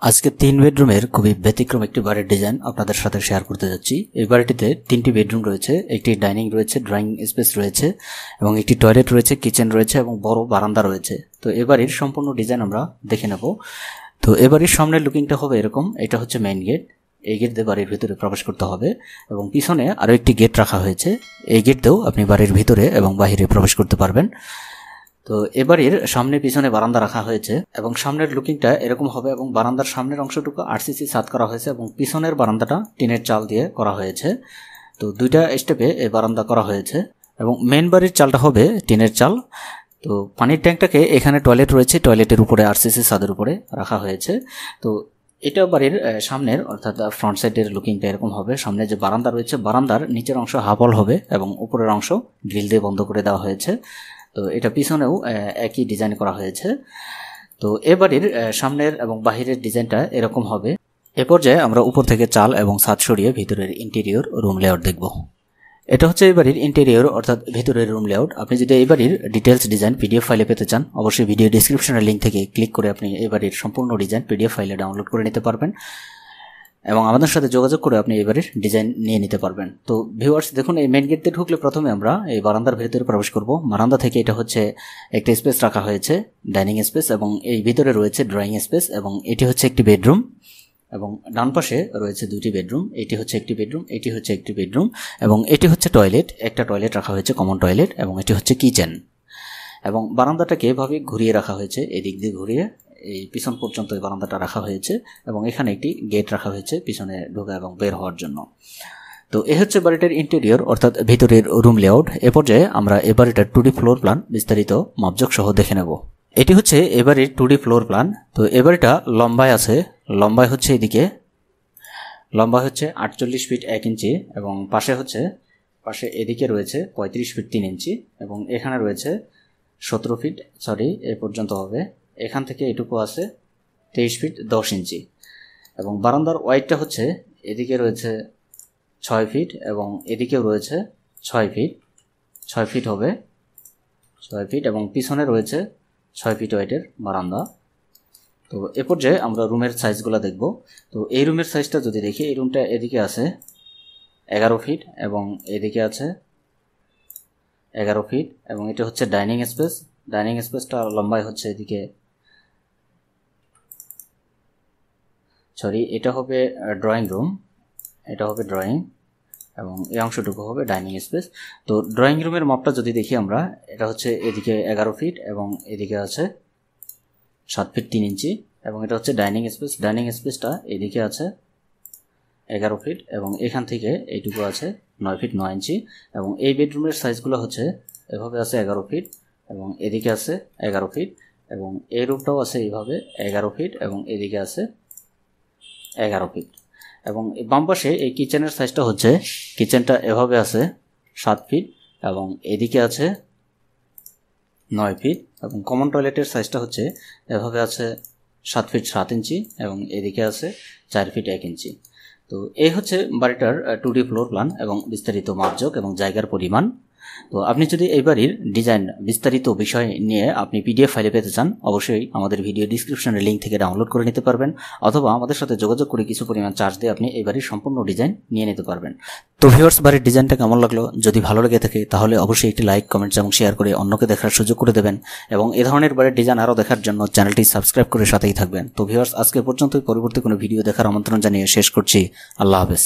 আজকে 3 বেডরুমের খুবই ব্যতিক্রম একটি বাড়ির ডিজাইন আপনাদের সাথে শেয়ার করতে যাচ্ছি। এই বাড়িটিতে 3টি বেডরুম রয়েছে, একটি ডাইনিং রয়েছে, ড্রয়িং স্পেস রয়েছে এবং একটি টয়লেট রয়েছে, কিচেন রয়েছে এবং বড় বারান্দা রয়েছে। তো এই বাড়ির সম্পূর্ণ ডিজাইন আমরা দেখে নেব। তো এই বাড়ির সামনের লুকিংটা হবে এরকম। এটা হচ্ছে মেইন গেট। এই গেট দিয়ে বাড়ির ভিতরে প্রবেশ করতে হবে এবং পিছনে আরও একটি গেট রাখা হয়েছে। এই গেট দিয়েও আপনি বাড়ির ভিতরে এবং বাইরে প্রবেশ করতে পারবেন। তো এবারের সামনে পিছনে বারান্দা রাখা হয়েছে এবং সামনের লুকিংটা এরকম হবে এবং বারান্দার সামনের অংশটুকু আরসিসি ছাদ করা হয়েছে এবং পিছনের বারান্দাটা টিনের চাল দিয়ে করা হয়েছে। তো দুইটা স্টেপে এই বারান্দা করা হয়েছে এবং মেন বাড়ির চালটা হবে টিনের চাল। তো পানির ট্যাঙ্কটাকে এখানে টয়লেট রয়েছে, টয়লেটের উপরে আরসিসি ছাদের উপরে রাখা হয়েছে। তো এটা বাড়ির সামনের অর্থাৎ ফ্রন্ট সাইডের লুকিংটা এরকম হবে। সামনে যে বারান্দা রয়েছে, বারান্দার নিচের অংশ হাফ ওয়াল হবে এবং উপরের অংশ গ্রিল দিয়ে বন্ধ করে দেওয়া হয়েছে। তো এটা পিছনেও একই ডিজাইন করা হয়েছে। তো এবারের সামনের এবং বাহিরের ডিজাইনটা এরকম হবে। এ পর্যায়ে আমরা উপর থেকে চাল এবং ছাদ সরিয়ে ভিতরের ইন্টেরিয়র রুম লেআউট দেখব। এটা হচ্ছে এই বাড়ির ইন্টেরিয়র অর্থাৎ ভিতরের রুম লেআউট। আপনি যদি এই বাড়ির ডিটেলস ডিজাইন পিডিএফ ফাইলে পেতে চান, অবশ্যই ভিডিও ডিসক্রিপশনের লিঙ্ক থেকে ক্লিক করে আপনি এই বাড়ির সম্পূর্ণ ডিজাইন পিডিএফ ফাইলে ডাউনলোড করে নিতে পারবেন এবং আমাদের সাথে যোগাযোগ করে আপনি এবারের ডিজাইন নিয়ে নিতে পারবেন। তো ভিউয়ার্স দেখুন, এই মেন গেট দিয়ে ঢুকলে প্রথমে আমরা এই বারান্দার ভিতরে প্রবেশ করব। বারান্দা থেকে এটা হচ্ছে একটা স্পেস রাখা হয়েছে, ডাইনিং স্পেস, এবং এই ভিতরে রয়েছে ড্রয়িং স্পেস এবং এটি হচ্ছে একটি বেডরুম এবং ডান পাশে রয়েছে দুটি বেডরুম। এটি হচ্ছে একটি বেডরুম, এটি হচ্ছে একটি বেডরুম এবং এটি হচ্ছে টয়লেট। একটা টয়লেট রাখা হয়েছে, কমন টয়লেট, এবং এটি হচ্ছে কিচেন। এবং বারান্দাটাকে এভাবে ঘুরিয়ে রাখা হয়েছে, এদিক দিয়ে ঘুরিয়ে এই পিছন পর্যন্ত এই বারান্দাটা রাখা হয়েছে এবং এখানে একটি গেট রাখা হয়েছে পিছনে ঢোকা এবং বের হওয়ার জন্য। তো এ হচ্ছে বাড়িটার ইন্টেরিয়র অর্থাৎ ভিতরের রুম লেআউট। এ পর্যায়ে আমরা এ বাড়িটার 2D ফ্লোর প্ল্যান বিস্তারিত মাপজোক সহ দেখে নেব। এটি হচ্ছে এ বাড়ির 2D ফ্লোর প্ল্যান। তো এ বাড়িটা লম্বায় আছে, লম্বায় হচ্ছে এদিকে লম্বা হচ্ছে 48 ফিট 1 ইঞ্চি এবং পাশে এদিকে রয়েছে 35 ফিট 3 ইঞ্চি এবং এখানে রয়েছে 17 ফিট, এ পর্যন্ত হবে। এখান থেকে এটুকু আছে 23 ফিট 10 ইঞ্চি এবং বারান্দার ওয়াইডটা হচ্ছে এদিকে রয়েছে 6 ফিট এবং এদিকেও রয়েছে 6 ফিট হবে 6 ফিট এবং পিছনে রয়েছে 6 ফিট ওয়াইডের বারান্দা। তো এ পর্যায়ে আমরা রুমের সাইজগুলো দেখব। তো এই রুমের সাইজটা যদি দেখি, এই রুমটা এদিকে আছে 11 ফিট এবং এদিকে আছে 11 ফিট এবং এটা হচ্ছে ডাইনিং স্পেস। ডাইনিং স্পেসটা লম্বায় হচ্ছে এদিকে এটা হবে ড্রয়িং রুম, এটা হবে ড্রয়িং এবং এই অংশটুকু হবে ডাইনিং স্পেস। তো ড্রয়িং রুমের মাপটা যদি দেখি আমরা, এটা হচ্ছে এদিকে 11 ফিট এবং এদিকে আছে 7 ফিট 3 ইঞ্চি এবং এটা হচ্ছে ডাইনিং স্পেস। ডাইনিং স্পেসটা এদিকে আছে 11 ফিট এবং এখান থেকে এইটুকু আছে 9 ফিট 9 ইঞ্চি এবং এই বেডরুমের সাইজগুলো হচ্ছে এভাবে আছে 11 ফিট এবং এদিকে আছে 11 ফিট এবং এই রুমটাও আছে এইভাবে 11 ফিট এবং এদিকে আছে 11 ফিট এবং বাম পাশে এই কিচেনের সাইজটা হচ্ছে, কিচেনটা এভাবে আছে 7 ফিট এবং এদিকে আছে 9 ফিট এবং কমন টয়লেটের সাইজটা হচ্ছে এভাবে আছে 7 ফিট 7 ইঞ্চি এবং এদিকে আছে 4 ফিট 1 ইঞ্চি। তো এই হচ্ছে বাড়িটার 2D ফ্লোর প্ল্যান এবং বিস্তারিত মাপজোক এবং জায়গার পরিমাণ। তো আপনি যদি এই বাড়ির ডিজাইন বিস্তারিত বিষয় নিয়ে আপনি পিডিএফ ফাইলে পেতে চান, অবশ্যই আমাদের ভিডিও ডিসক্রিপশনের লিঙ্ক থেকে ডাউনলোড করে নিতে পারবেন অথবা আমাদের সাথে যোগাযোগ করে কিছু পরিমাণ চার্জ দিয়ে আপনি এই বাড়ির সম্পূর্ণ ডিজাইন নিয়ে নিতে পারবেন। তো ভিউয়ার্স, বাড়ির ডিজাইনটা কেমন লাগলো? যদি ভালো লেগে থাকে তাহলে অবশ্যই একটি লাইক, কমেন্টস এবং শেয়ার করে অন্যকে দেখার সুযোগ করে দেবেন এবং এ ধরনের বাড়ির ডিজাইন আরও দেখার জন্য চ্যানেলটি সাবস্ক্রাইব করে সাথেই থাকবেন। তো ভিউয়ার্স, আজকে পর্যন্তই। পরবর্তী কোনো ভিডিও দেখার আমন্ত্রণ জানিয়ে শেষ করছি। আল্লাহ হাফেজ।